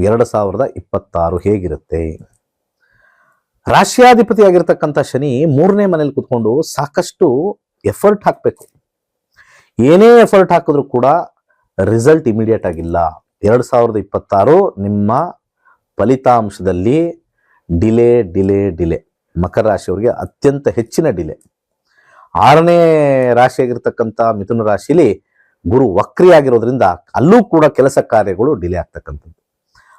2026 ಹೇಗಿರುತ್ತೆ? ರಾಶ್ಯಾಧಿಪತಿಯಾಗಿರ್ತಕ್ಕಂಥ ಶನಿ 3ನೇ ಮನೇಲಿ ಕುತ್ಕೊಂಡು ಸಾಕಷ್ಟು ಎಫರ್ಟ್ ಹಾಕಬೇಕು. ಏನೇ ಎಫರ್ಟ್ ಹಾಕಿದ್ರು ಕೂಡ ರಿಸಲ್ಟ್ ಇಮಿಡಿಯೇಟ್ ಆಗಿಲ್ಲ. 2026 ನಿಮ್ಮ ಫಲಿತಾಂಶದಲ್ಲಿ ಡಿಲೆ. ಮಕರ ರಾಶಿಯವರಿಗೆ ಅತ್ಯಂತ ಹೆಚ್ಚಿನ ಡಿಲೆ. 6ನೇ ರಾಶಿಯಾಗಿರ್ತಕ್ಕಂಥ ಮಿಥುನ ರಾಶಿಲಿ ಗುರು ವಕ್ರಿಯಾಗಿರೋದ್ರಿಂದ ಅಲ್ಲೂ ಕೂಡ ಕೆಲಸ ಕಾರ್ಯಗಳು ಡಿಲೆ ಆಗ್ತಕ್ಕಂಥದ್ದು.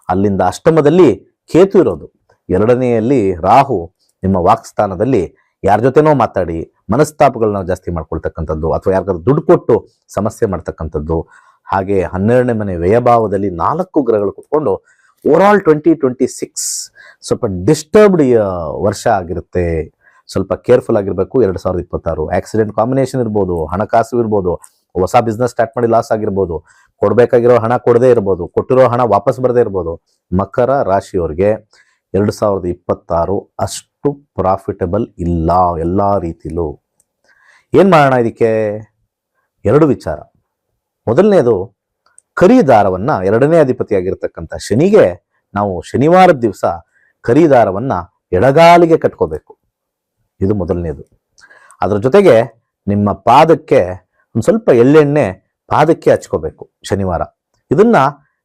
ಅಲ್ಲಿಂದ ಅಷ್ಟಮದಲ್ಲಿ ಕೇತು ಇರೋದು, 2ನೇಯಲ್ಲಿ ರಾಹು ನಿಮ್ಮ ವಾಕ್ಸ್ಥಾನದಲ್ಲಿ ಯಾರ ಜೊತೆನೋ ಮಾತಾಡಿ ಮನಸ್ತಾಪಗಳನ್ನ ಜಾಸ್ತಿ ಮಾಡ್ಕೊಳ್ತಕ್ಕಂಥದ್ದು, ಅಥವಾ ಯಾರಿಗಾದ್ರು ದುಡ್ಡು ಕೊಟ್ಟು ಸಮಸ್ಯೆ ಮಾಡ್ತಕ್ಕಂಥದ್ದು. ಹಾಗೆ 12ನೇ ಮನೆ ವ್ಯಯಭಾವದಲ್ಲಿ 4 ಗ್ರಹಗಳು ಕುತ್ಕೊಂಡು ಓವರಾಲ್ 2026 ಸ್ವಲ್ಪ ಡಿಸ್ಟರ್ಬ್ಡ್ ವರ್ಷ ಆಗಿರುತ್ತೆ. ಸ್ವಲ್ಪ ಕೇರ್ಫುಲ್ ಆಗಿರಬೇಕು. 2026 ಆಕ್ಸಿಡೆಂಟ್ ಕಾಂಬಿನೇಷನ್ ಇರ್ಬೋದು, ಹಣಕಾಸು ಇರ್ಬೋದು, ಹೊಸ ಬಿಸ್ನೆಸ್ ಸ್ಟಾರ್ಟ್ ಮಾಡಿ ಲಾಸ್ ಆಗಿರ್ಬೋದು, ಕೊಡಬೇಕಾಗಿರೋ ಹಣ ಕೊಡದೇ ಇರ್ಬೋದು, ಕೊಟ್ಟಿರೋ ಹಣ ವಾಪಸ್ ಬರದೇ ಇರ್ಬೋದು. ಮಕರ ರಾಶಿಯವರಿಗೆ 2026 ಅಷ್ಟು ಪ್ರಾಫಿಟಬಲ್ ಇಲ್ಲ ಎಲ್ಲ ರೀತಿಲೂ. ಏನು ಮಾಡೋಣ ಇದಕ್ಕೆ? 2 ವಿಚಾರ. ಮೊದಲನೇದು, ಕರಿದಾರವನ್ನು 2ನೇ ಅಧಿಪತಿಯಾಗಿರ್ತಕ್ಕಂಥ ಶನಿಗೆ ನಾವು ಶನಿವಾರದ ದಿವಸ ಕರಿದಾರವನ್ನು ಎಡಗಾಲಿಗೆ ಕಟ್ಕೋಬೇಕು. ಇದು ಮೊದಲನೇದು. ಅದರ ಜೊತೆಗೆ ನಿಮ್ಮ ಪಾದಕ್ಕೆ ಒಂದು ಸ್ವಲ್ಪ ಎಳ್ಳೆಣ್ಣೆ ಪಾದಕ್ಕೆ ಹಚ್ಕೋಬೇಕು ಶನಿವಾರ. ಇದನ್ನ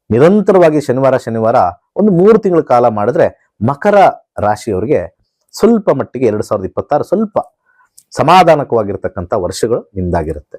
ನಿರಂತರವಾಗಿ ಶನಿವಾರ ಒಂದು 3 ತಿಂಗಳ ಕಾಲ ಮಾಡಿದ್ರೆ ಮಕರ ರಾಶಿಯವರಿಗೆ ಸ್ವಲ್ಪ ಮಟ್ಟಿಗೆ 2026 ಸ್ವಲ್ಪ ಸಮಾಧಾನಕವಾಗಿರ್ತಕ್ಕಂಥ ವರ್ಷಗಳು ನಿಮ್ದಾಗಿರುತ್ತೆ.